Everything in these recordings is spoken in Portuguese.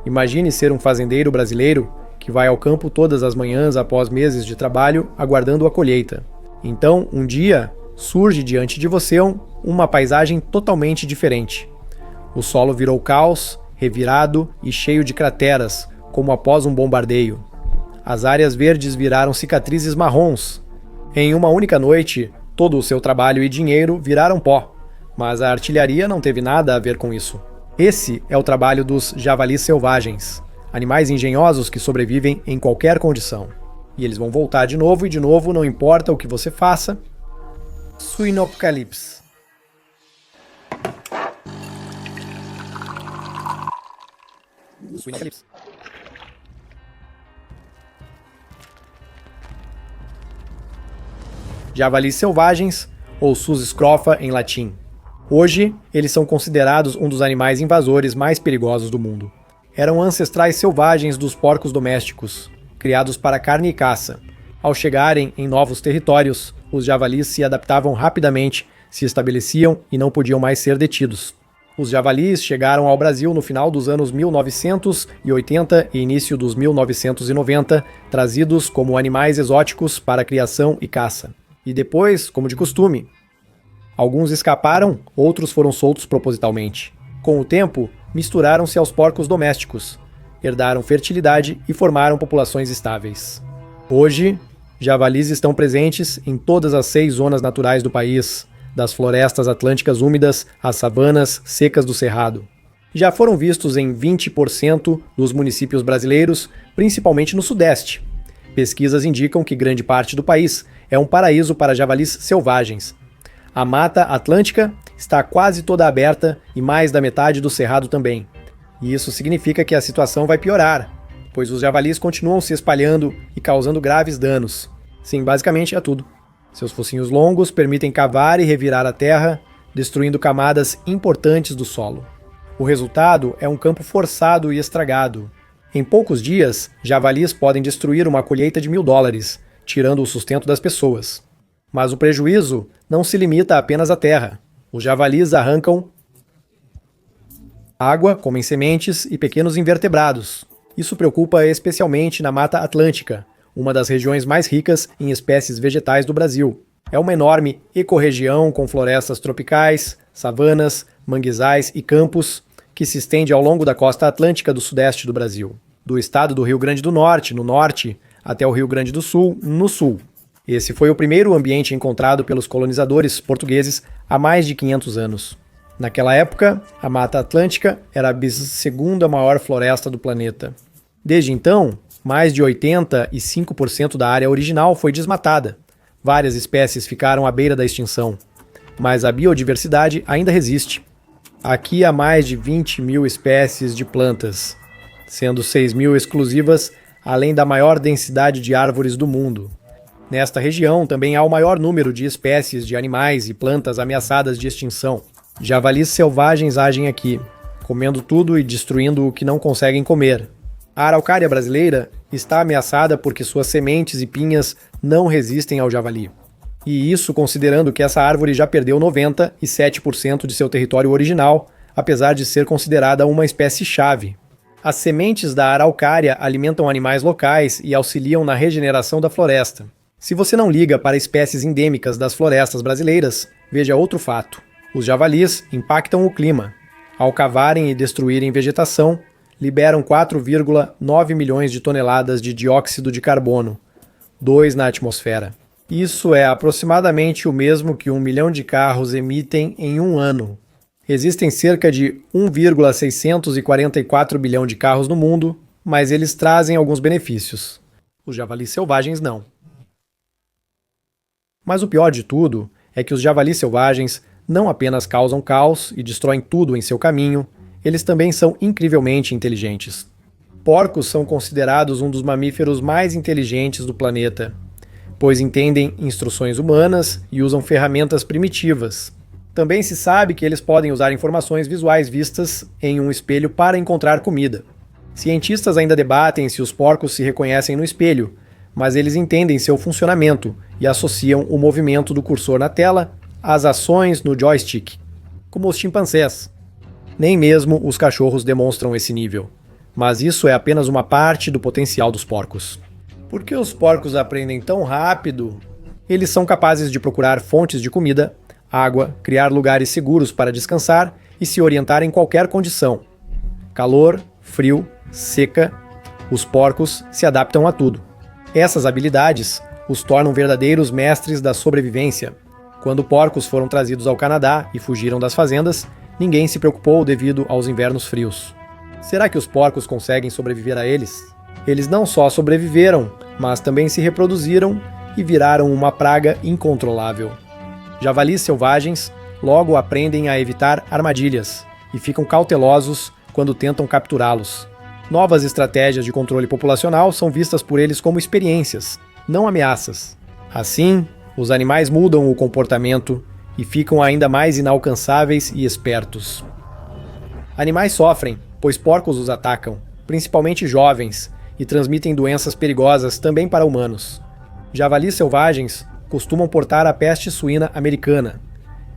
Imagine ser um fazendeiro brasileiro que vai ao campo todas as manhãs após meses de trabalho, aguardando a colheita. Então, um dia, surge diante de você uma paisagem totalmente diferente. O solo virou caos, revirado e cheio de crateras, como após um bombardeio. As áreas verdes viraram cicatrizes marrons. Em uma única noite, todo o seu trabalho e dinheiro viraram pó, mas a artilharia não teve nada a ver com isso. Esse é o trabalho dos javalis selvagens, animais engenhosos que sobrevivem em qualquer condição. E eles vão voltar de novo e de novo, não importa o que você faça. Suinocalipse. Suinocalipse. Javalis selvagens, ou Sus scrofa em latim. Hoje, eles são considerados um dos animais invasores mais perigosos do mundo. Eram ancestrais selvagens dos porcos domésticos, criados para carne e caça. Ao chegarem em novos territórios, os javalis se adaptavam rapidamente, se estabeleciam e não podiam mais ser detidos. Os javalis chegaram ao Brasil no final dos anos 1980 e início dos 1990, trazidos como animais exóticos para criação e caça. E depois, como de costume, alguns escaparam, outros foram soltos propositalmente. Com o tempo, misturaram-se aos porcos domésticos, herdaram fertilidade e formaram populações estáveis. Hoje, javalis estão presentes em todas as 6 zonas naturais do país, das florestas atlânticas úmidas às savanas secas do Cerrado. Já foram vistos em 20% dos municípios brasileiros, principalmente no Sudeste. Pesquisas indicam que grande parte do país é um paraíso para javalis selvagens. A Mata Atlântica está quase toda aberta e mais da metade do Cerrado também. E isso significa que a situação vai piorar, pois os javalis continuam se espalhando e causando graves danos. Sim, basicamente é tudo. Seus focinhos longos permitem cavar e revirar a terra, destruindo camadas importantes do solo. O resultado é um campo forçado e estragado. Em poucos dias, javalis podem destruir uma colheita de $1.000, tirando o sustento das pessoas. Mas o prejuízo não se limita apenas à terra. Os javalis arrancam água, comem sementes e pequenos invertebrados. Isso preocupa especialmente na Mata Atlântica, uma das regiões mais ricas em espécies vegetais do Brasil. É uma enorme ecorregião com florestas tropicais, savanas, manguezais e campos que se estende ao longo da costa atlântica do sudeste do Brasil, do estado do Rio Grande do Norte, no norte, até o Rio Grande do Sul, no sul. Esse foi o primeiro ambiente encontrado pelos colonizadores portugueses há mais de 500 anos. Naquela época, a Mata Atlântica era a segunda maior floresta do planeta. Desde então, mais de 85% da área original foi desmatada. Várias espécies ficaram à beira da extinção, mas a biodiversidade ainda resiste. Aqui há mais de 20.000 espécies de plantas, sendo 6.000 exclusivas, além da maior densidade de árvores do mundo. Nesta região também há o maior número de espécies de animais e plantas ameaçadas de extinção. Javalis selvagens agem aqui, comendo tudo e destruindo o que não conseguem comer. A araucária brasileira está ameaçada porque suas sementes e pinhas não resistem ao javali. E isso considerando que essa árvore já perdeu 97% de seu território original, apesar de ser considerada uma espécie-chave. As sementes da araucária alimentam animais locais e auxiliam na regeneração da floresta. Se você não liga para espécies endêmicas das florestas brasileiras, veja outro fato. Os javalis impactam o clima. Ao cavarem e destruírem vegetação, liberam 4,9 milhões de toneladas de dióxido de carbono, 2 na atmosfera. Isso é aproximadamente o mesmo que 1 milhão de carros emitem em um ano. Existem cerca de 1,644 bilhão de carros no mundo, mas eles trazem alguns benefícios. Os javalis selvagens não. Mas o pior de tudo é que os javalis selvagens não apenas causam caos e destroem tudo em seu caminho, eles também são incrivelmente inteligentes. Porcos são considerados um dos mamíferos mais inteligentes do planeta, pois entendem instruções humanas e usam ferramentas primitivas. Também se sabe que eles podem usar informações visuais vistas em um espelho para encontrar comida. Cientistas ainda debatem se os porcos se reconhecem no espelho, mas eles entendem seu funcionamento e associam o movimento do cursor na tela às ações no joystick, como os chimpanzés. Nem mesmo os cachorros demonstram esse nível. Mas isso é apenas uma parte do potencial dos porcos. Por que os porcos aprendem tão rápido? Eles são capazes de procurar fontes de comida, água, criar lugares seguros para descansar e se orientar em qualquer condição. Calor, frio, seca, os porcos se adaptam a tudo. Essas habilidades os tornam verdadeiros mestres da sobrevivência. Quando porcos foram trazidos ao Canadá e fugiram das fazendas, ninguém se preocupou devido aos invernos frios. Será que os porcos conseguem sobreviver a eles? Eles não só sobreviveram, mas também se reproduziram e viraram uma praga incontrolável. Javalis selvagens logo aprendem a evitar armadilhas e ficam cautelosos quando tentam capturá-los. Novas estratégias de controle populacional são vistas por eles como experiências, não ameaças. Assim, os animais mudam o comportamento e ficam ainda mais inalcançáveis e espertos. Animais sofrem, pois porcos os atacam, principalmente jovens, e transmitem doenças perigosas também para humanos. Javalis selvagens costumam portar a peste suína americana,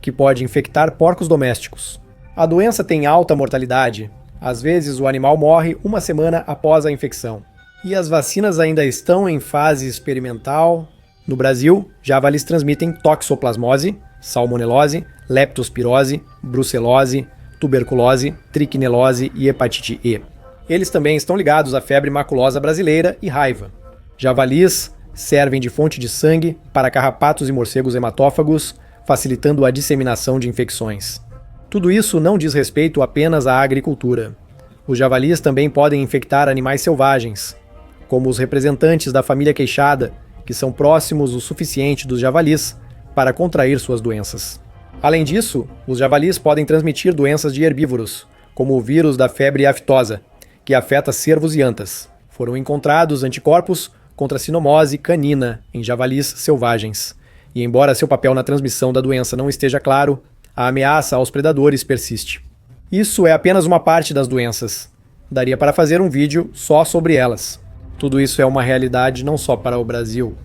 que pode infectar porcos domésticos. A doença tem alta mortalidade. Às vezes o animal morre uma semana após a infecção. E as vacinas ainda estão em fase experimental. No Brasil, javalis transmitem toxoplasmose, salmonelose, leptospirose, brucelose, tuberculose, trichinelose e hepatite E. Eles também estão ligados à febre maculosa brasileira e raiva. Javalis servem de fonte de sangue para carrapatos e morcegos hematófagos, facilitando a disseminação de infecções. Tudo isso não diz respeito apenas à agricultura. Os javalis também podem infectar animais selvagens, como os representantes da família queixada, que são próximos o suficiente dos javalis para contrair suas doenças. Além disso, os javalis podem transmitir doenças de herbívoros, como o vírus da febre aftosa, que afeta cervos e antas. Foram encontrados anticorpos contra a sinomose canina em javalis selvagens. E embora seu papel na transmissão da doença não esteja claro, a ameaça aos predadores persiste. Isso é apenas uma parte das doenças. Daria para fazer um vídeo só sobre elas. Tudo isso é uma realidade não só para o Brasil.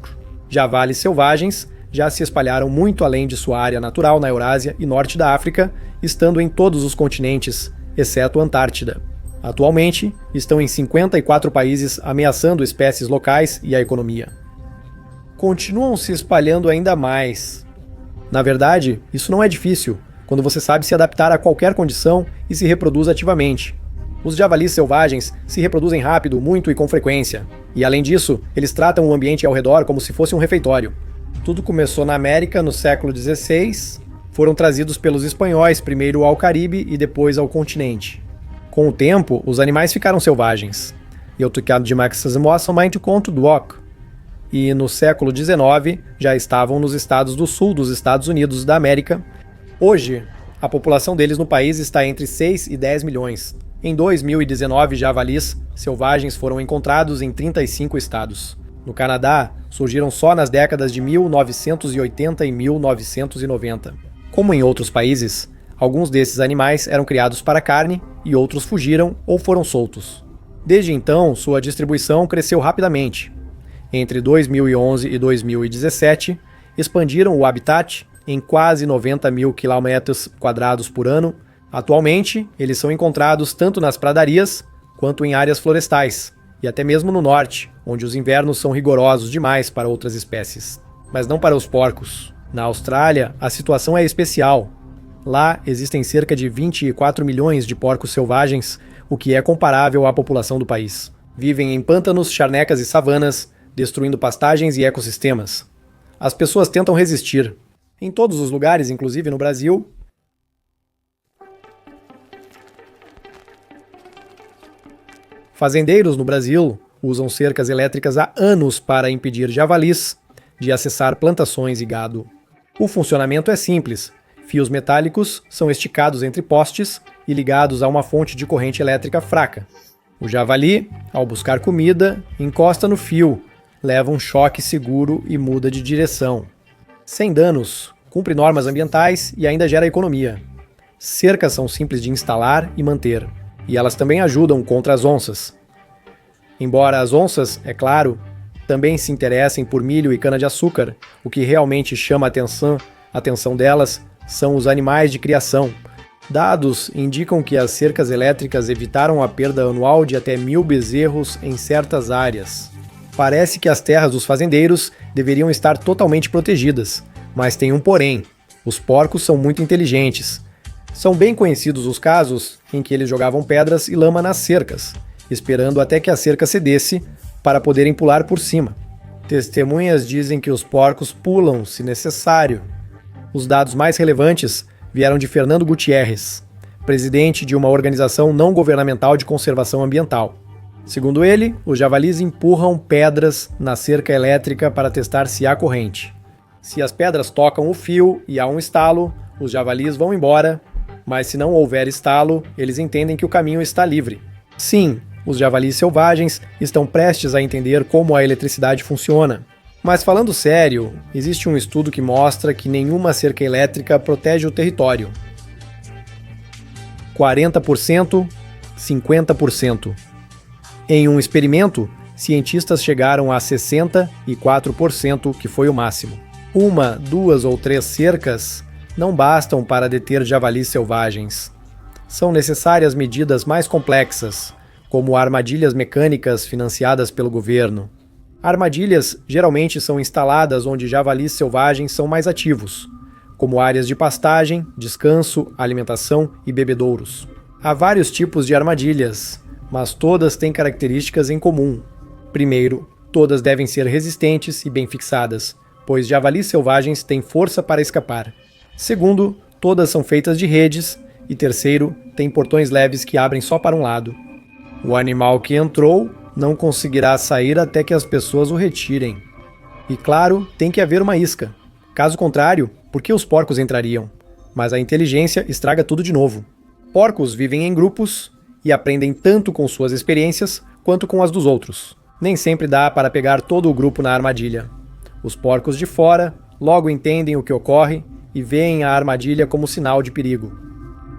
Javalis selvagens já se espalharam muito além de sua área natural na Eurásia e norte da África, estando em todos os continentes, exceto a Antártida. Atualmente, estão em 54 países ameaçando espécies locais e a economia. Continuam se espalhando ainda mais. Na verdade, isso não é difícil, quando você sabe se adaptar a qualquer condição e se reproduz ativamente. Os javalis selvagens se reproduzem rápido, muito e com frequência. E além disso, eles tratam o ambiente ao redor como se fosse um refeitório. Tudo começou na América no século XVI. Foram trazidos pelos espanhóis primeiro ao Caribe e depois ao continente. Com o tempo, os animais ficaram selvagens. E o tocado de Max somente conto do ok. E no século XIX já estavam nos estados do sul dos Estados Unidos da América. Hoje, a população deles no país está entre 6 e 10 milhões. Em 2019, javalis selvagens foram encontrados em 35 estados. No Canadá, surgiram só nas décadas de 1980 e 1990. Como em outros países, alguns desses animais eram criados para carne e outros fugiram ou foram soltos. Desde então, sua distribuição cresceu rapidamente. Entre 2011 e 2017, expandiram o habitat em quase 90 mil km² por ano. Atualmente, eles são encontrados tanto nas pradarias quanto em áreas florestais, e até mesmo no norte, onde os invernos são rigorosos demais para outras espécies. Mas não para os porcos. Na Austrália, a situação é especial. Lá existem cerca de 24 milhões de porcos selvagens, o que é comparável à população do país. Vivem em pântanos, charnecas e savanas, destruindo pastagens e ecossistemas. As pessoas tentam resistir. Em todos os lugares, inclusive no Brasil. Fazendeiros no Brasil usam cercas elétricas há anos para impedir javalis de acessar plantações e gado. O funcionamento é simples. Fios metálicos são esticados entre postes e ligados a uma fonte de corrente elétrica fraca. O javali, ao buscar comida, encosta no fio, leva um choque seguro e muda de direção. Sem danos, cumpre normas ambientais e ainda gera economia. Cercas são simples de instalar e manter, e elas também ajudam contra as onças. Embora as onças, é claro, também se interessem por milho e cana-de-açúcar, o que realmente chama a atenção delas são os animais de criação, Dados indicam que as cercas elétricas evitaram a perda anual de até 1.000 bezerros em certas áreas. Parece que as terras dos fazendeiros deveriam estar totalmente protegidas, mas tem um porém: os porcos são muito inteligentes. São bem conhecidos os casos em que eles jogavam pedras e lama nas cercas, esperando até que a cerca cedesse para poderem pular por cima. Testemunhas dizem que os porcos pulam se necessário. Os dados mais relevantes vieram de Fernando Gutierrez, presidente de uma organização não governamental de conservação ambiental. Segundo ele, os javalis empurram pedras na cerca elétrica para testar se há corrente. Se as pedras tocam o fio e há um estalo, os javalis vão embora, mas se não houver estalo, eles entendem que o caminho está livre. Sim, os javalis selvagens estão prestes a entender como a eletricidade funciona. Mas falando sério, existe um estudo que mostra que nenhuma cerca elétrica protege o território. 40%, 50%. Em um experimento, cientistas chegaram a 64%, que foi o máximo. 1, 2 ou 3 cercas não bastam para deter javalis selvagens. São necessárias medidas mais complexas, como armadilhas mecânicas financiadas pelo governo. Armadilhas geralmente são instaladas onde javalis selvagens são mais ativos, como áreas de pastagem, descanso, alimentação e bebedouros. Há vários tipos de armadilhas, mas todas têm características em comum. Primeiro, todas devem ser resistentes e bem fixadas, pois javalis selvagens têm força para escapar. Segundo, todas são feitas de redes. E terceiro, tem portões leves que abrem só para um lado. O animal que entrou não conseguirá sair até que as pessoas o retirem. E claro, tem que haver uma isca. Caso contrário, por que os porcos entrariam? Mas a inteligência estraga tudo de novo. Porcos vivem em grupos e aprendem tanto com suas experiências quanto com as dos outros. Nem sempre dá para pegar todo o grupo na armadilha. Os porcos de fora logo entendem o que ocorre e veem a armadilha como sinal de perigo.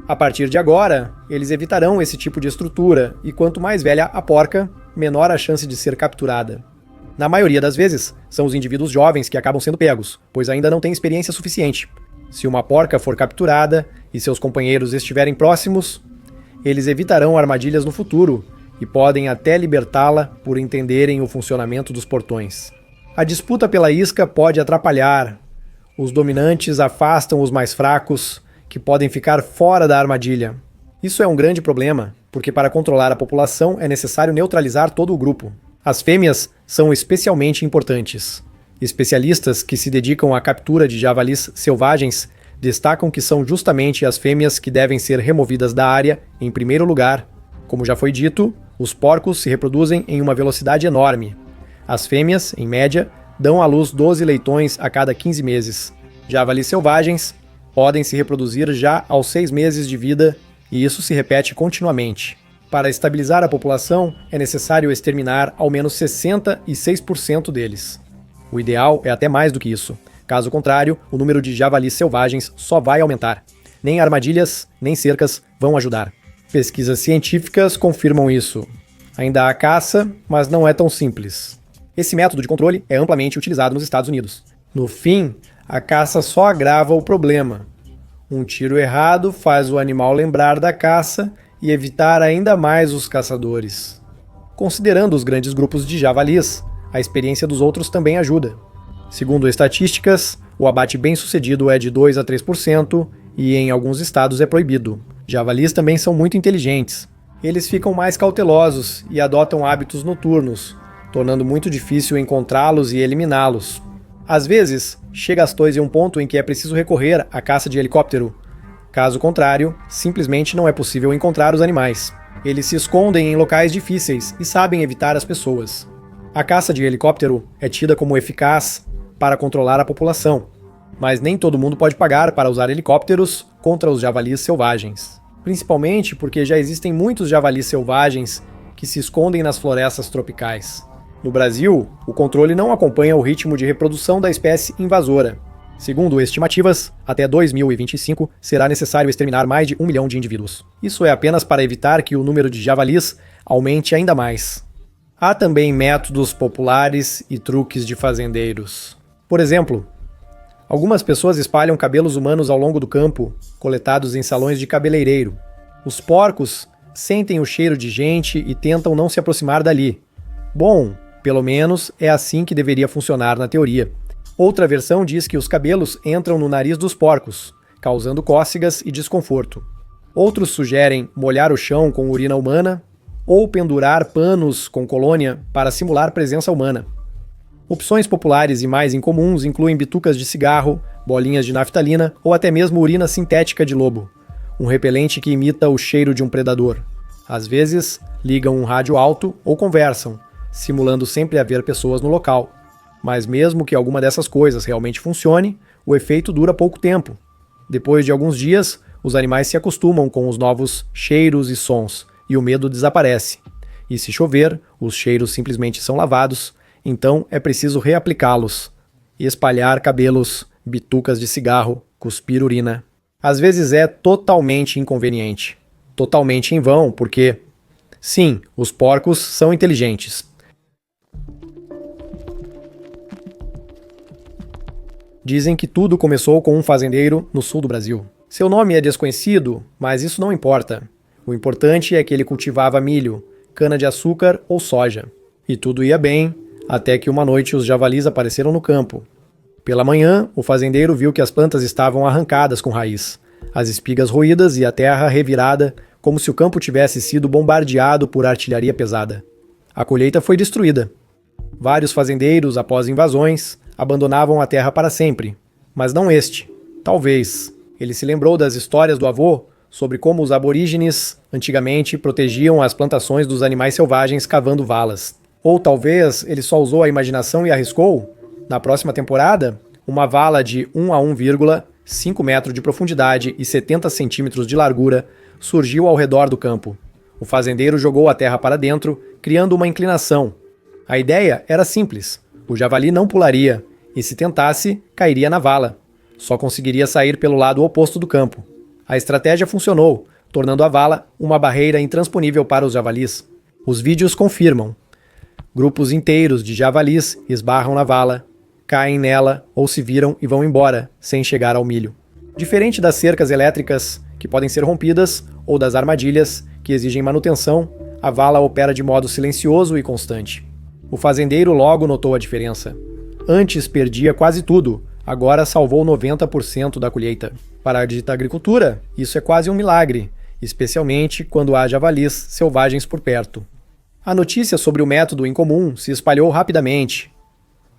A partir de agora, eles evitarão esse tipo de estrutura, e quanto mais velha a porca, menor a chance de ser capturada. Na maioria das vezes, são os indivíduos jovens que acabam sendo pegos, pois ainda não têm experiência suficiente. Se uma porca for capturada e seus companheiros estiverem próximos, eles evitarão armadilhas no futuro e podem até libertá-la por entenderem o funcionamento dos portões. A disputa pela isca pode atrapalhar. Os dominantes afastam os mais fracos, que podem ficar fora da armadilha. Isso é um grande problema, porque para controlar a população é necessário neutralizar todo o grupo. As fêmeas são especialmente importantes. Especialistas que se dedicam à captura de javalis selvagens destacam que são justamente as fêmeas que devem ser removidas da área em primeiro lugar. Como já foi dito, os porcos se reproduzem em uma velocidade enorme. As fêmeas, em média, dão à luz 12 leitões a cada 15 meses. Javalis selvagens podem se reproduzir já aos 6 meses de vida, e isso se repete continuamente. Para estabilizar a população, é necessário exterminar ao menos 66% deles. O ideal é até mais do que isso. Caso contrário, o número de javalis selvagens só vai aumentar. Nem armadilhas, nem cercas vão ajudar. Pesquisas científicas confirmam isso. Ainda há caça, mas não é tão simples. Esse método de controle é amplamente utilizado nos Estados Unidos. No fim, a caça só agrava o problema. Um tiro errado faz o animal lembrar da caça e evitar ainda mais os caçadores. Considerando os grandes grupos de javalis, a experiência dos outros também ajuda. Segundo estatísticas, o abate bem-sucedido é de 2 a 3% e em alguns estados é proibido. Javalis também são muito inteligentes. Eles ficam mais cautelosos e adotam hábitos noturnos, tornando muito difícil encontrá-los e eliminá-los. Às vezes, chega às tois em um ponto em que é preciso recorrer à caça de helicóptero. Caso contrário, simplesmente não é possível encontrar os animais. Eles se escondem em locais difíceis e sabem evitar as pessoas. A caça de helicóptero é tida como eficaz para controlar a população, mas nem todo mundo pode pagar para usar helicópteros contra os javalis selvagens. Principalmente porque já existem muitos javalis selvagens que se escondem nas florestas tropicais. No Brasil, o controle não acompanha o ritmo de reprodução da espécie invasora. Segundo estimativas, até 2025 será necessário exterminar mais de 1 milhão de indivíduos. Isso é apenas para evitar que o número de javalis aumente ainda mais. Há também métodos populares e truques de fazendeiros. Por exemplo, Algumas pessoas espalham cabelos humanos ao longo do campo, coletados em salões de cabeleireiro. Os porcos sentem o cheiro de gente e tentam não se aproximar dali. Bom, pelo menos é assim que deveria funcionar na teoria. Outra versão diz que os cabelos entram no nariz dos porcos, causando cócegas e desconforto. Outros sugerem molhar o chão com urina humana ou pendurar panos com colônia para simular presença humana. Opções populares e mais incomuns incluem bitucas de cigarro, bolinhas de naftalina ou até mesmo urina sintética de lobo, um repelente que imita o cheiro de um predador. Às vezes, ligam um rádio alto ou conversam, simulando sempre haver pessoas no local. Mas mesmo que alguma dessas coisas realmente funcione, o efeito dura pouco tempo. Depois de alguns dias, os animais se acostumam com os novos cheiros e sons, e o medo desaparece. E se chover, os cheiros simplesmente são lavados, então é preciso reaplicá-los. Espalhar cabelos, bitucas de cigarro, cuspir urina. Às vezes é totalmente inconveniente. Totalmente em vão, porque, sim, os porcos são inteligentes. Dizem que tudo começou com um fazendeiro no sul do Brasil. Seu nome é desconhecido, mas isso não importa. O importante é que ele cultivava milho, cana-de-açúcar ou soja. E tudo ia bem, até que uma noite os javalis apareceram no campo. Pela manhã, o fazendeiro viu que as plantas estavam arrancadas com raiz, as espigas roídas e a terra revirada, como se o campo tivesse sido bombardeado por artilharia pesada. A colheita foi destruída. Vários fazendeiros, após invasões, abandonavam a terra para sempre. Mas não este. Talvez. Ele se lembrou das histórias do avô sobre como os aborígenes, antigamente, protegiam as plantações dos animais selvagens cavando valas. Ou talvez ele só usou a imaginação e arriscou, na próxima temporada, uma vala de 1 a 1,5 metro de profundidade e 70 centímetros de largura surgiu ao redor do campo. O fazendeiro jogou a terra para dentro, criando uma inclinação. A ideia era simples. O javali não pularia, e se tentasse, cairia na vala. Só conseguiria sair pelo lado oposto do campo. A estratégia funcionou, tornando a vala uma barreira intransponível para os javalis. Os vídeos confirmam. Grupos inteiros de javalis esbarram na vala, caem nela ou se viram e vão embora, sem chegar ao milho. Diferente das cercas elétricas, que podem ser rompidas, ou das armadilhas, que exigem manutenção, a vala opera de modo silencioso e constante. O fazendeiro logo notou a diferença. Antes perdia quase tudo, agora salvou 90% da colheita. Para a dita agricultura, isso é quase um milagre, especialmente quando há javalis selvagens por perto. A notícia sobre o método incomum se espalhou rapidamente.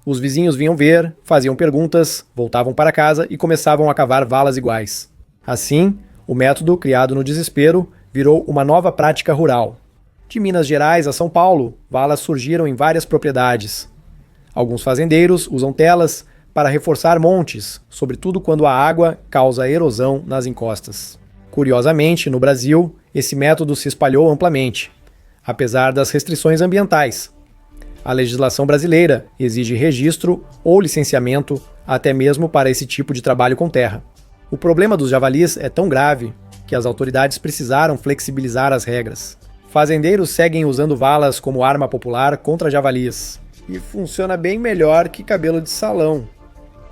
Os vizinhos vinham ver, faziam perguntas, voltavam para casa e começavam a cavar valas iguais. Assim, o método, criado no desespero, virou uma nova prática rural. De Minas Gerais a São Paulo, valas surgiram em várias propriedades. Alguns fazendeiros usam telas para reforçar montes, sobretudo quando a água causa erosão nas encostas. Curiosamente, no Brasil, esse método se espalhou amplamente, apesar das restrições ambientais. A legislação brasileira exige registro ou licenciamento até mesmo para esse tipo de trabalho com terra. O problema dos javalis é tão grave que as autoridades precisaram flexibilizar as regras. Fazendeiros seguem usando valas como arma popular contra javalis. E funciona bem melhor que cabelo de salão.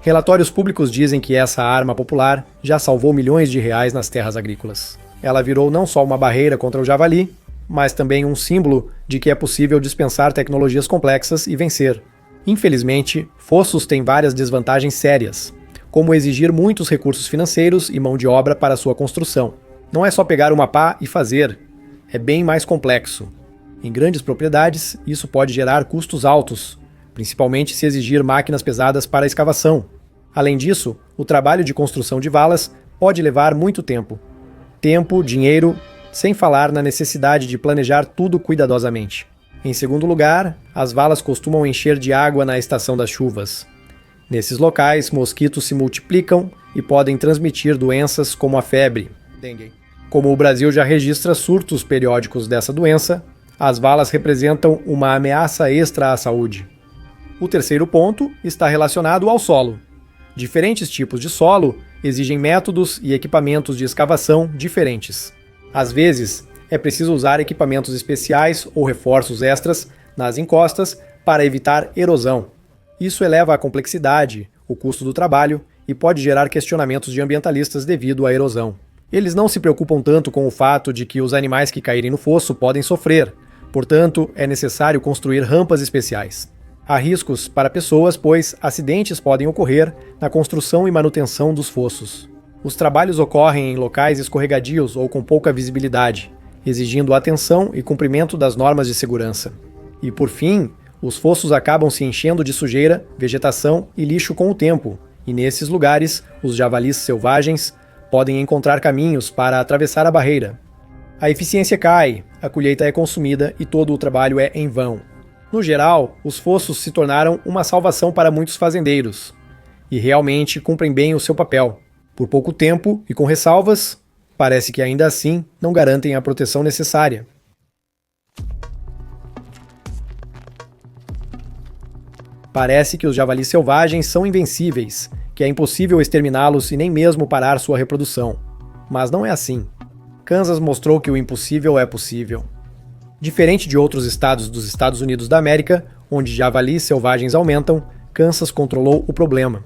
Relatórios públicos dizem que essa arma popular já salvou milhões de reais nas terras agrícolas. Ela virou não só uma barreira contra o javali, mas também um símbolo de que é possível dispensar tecnologias complexas e vencer. Infelizmente, fossos têm várias desvantagens sérias, como exigir muitos recursos financeiros e mão de obra para sua construção. Não é só pegar uma pá e fazer, é bem mais complexo. Em grandes propriedades, isso pode gerar custos altos, principalmente se exigir máquinas pesadas para a escavação. Além disso, o trabalho de construção de valas pode levar muito tempo. Tempo, dinheiro, sem falar na necessidade de planejar tudo cuidadosamente. Em segundo lugar, as valas costumam encher de água na estação das chuvas. Nesses locais, mosquitos se multiplicam e podem transmitir doenças como a febre, dengue. Como o Brasil já registra surtos periódicos dessa doença, as valas representam uma ameaça extra à saúde. O terceiro ponto está relacionado ao solo. Diferentes tipos de solo exigem métodos e equipamentos de escavação diferentes. Às vezes, é preciso usar equipamentos especiais ou reforços extras nas encostas para evitar erosão. Isso eleva a complexidade, o custo do trabalho e pode gerar questionamentos de ambientalistas devido à erosão. Eles não se preocupam tanto com o fato de que os animais que caírem no fosso podem sofrer, portanto, é necessário construir rampas especiais. Há riscos para pessoas, pois acidentes podem ocorrer na construção e manutenção dos fossos. Os trabalhos ocorrem em locais escorregadios ou com pouca visibilidade, exigindo atenção e cumprimento das normas de segurança. E por fim, os fossos acabam se enchendo de sujeira, vegetação e lixo com o tempo, e nesses lugares, os javalis selvagens podem encontrar caminhos para atravessar a barreira. A eficiência cai, a colheita é consumida e todo o trabalho é em vão. No geral, os fossos se tornaram uma salvação para muitos fazendeiros, e realmente cumprem bem o seu papel. Por pouco tempo e com ressalvas, parece que ainda assim não garantem a proteção necessária. Parece que os javalis selvagens são invencíveis, que é impossível exterminá-los e nem mesmo parar sua reprodução. Mas não é assim. Kansas mostrou que o impossível é possível. Diferente de outros estados dos Estados Unidos da América, onde javalis selvagens aumentam, Kansas controlou o problema.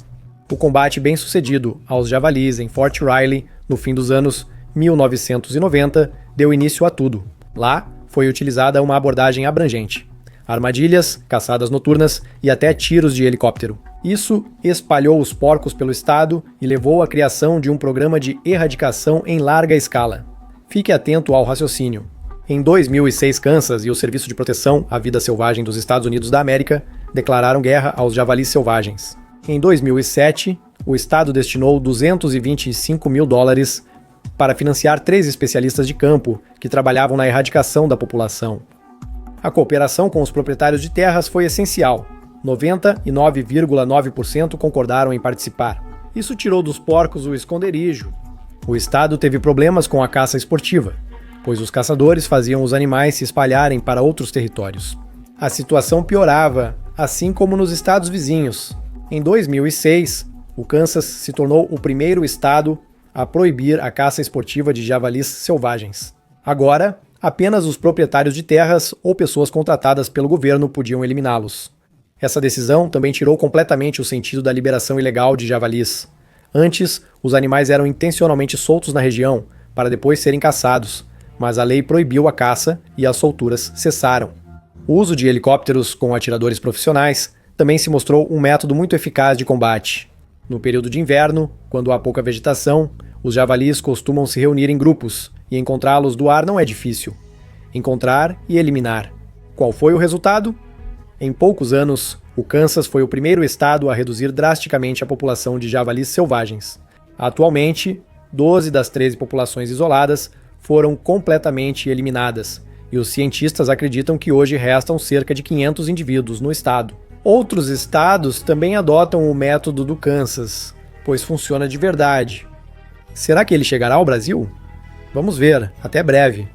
O combate bem-sucedido aos javalis em Fort Riley, no fim dos anos 1990, deu início a tudo. Lá, foi utilizada uma abordagem abrangente. Armadilhas, caçadas noturnas e até tiros de helicóptero. Isso espalhou os porcos pelo estado e levou à criação de um programa de erradicação em larga escala. Fique atento ao raciocínio. Em 2006, Kansas e o Serviço de Proteção à Vida Selvagem dos Estados Unidos da América declararam guerra aos javalis selvagens. Em 2007, o estado destinou $225 mil para financiar 3 especialistas de campo que trabalhavam na erradicação da população. A cooperação com os proprietários de terras foi essencial. 99,9% concordaram em participar. Isso tirou dos porcos o esconderijo. O estado teve problemas com a caça esportiva, pois os caçadores faziam os animais se espalharem para outros territórios. A situação piorava, assim como nos estados vizinhos. Em 2006, o Kansas se tornou o primeiro estado a proibir a caça esportiva de javalis selvagens. Agora, apenas os proprietários de terras ou pessoas contratadas pelo governo podiam eliminá-los. Essa decisão também tirou completamente o sentido da liberação ilegal de javalis. Antes, os animais eram intencionalmente soltos na região, para depois serem caçados, mas a lei proibiu a caça e as solturas cessaram. O uso de helicópteros com atiradores profissionais também se mostrou um método muito eficaz de combate. No período de inverno, quando há pouca vegetação, os javalis costumam se reunir em grupos, e encontrá-los do ar não é difícil. Encontrar e eliminar. Qual foi o resultado? Em poucos anos, o Kansas foi o primeiro estado a reduzir drasticamente a população de javalis selvagens. Atualmente, 12 das 13 populações isoladas foram completamente eliminadas, e os cientistas acreditam que hoje restam cerca de 500 indivíduos no estado. Outros estados também adotam o método do Kansas, pois funciona de verdade. Será que ele chegará ao Brasil? Vamos ver, até breve.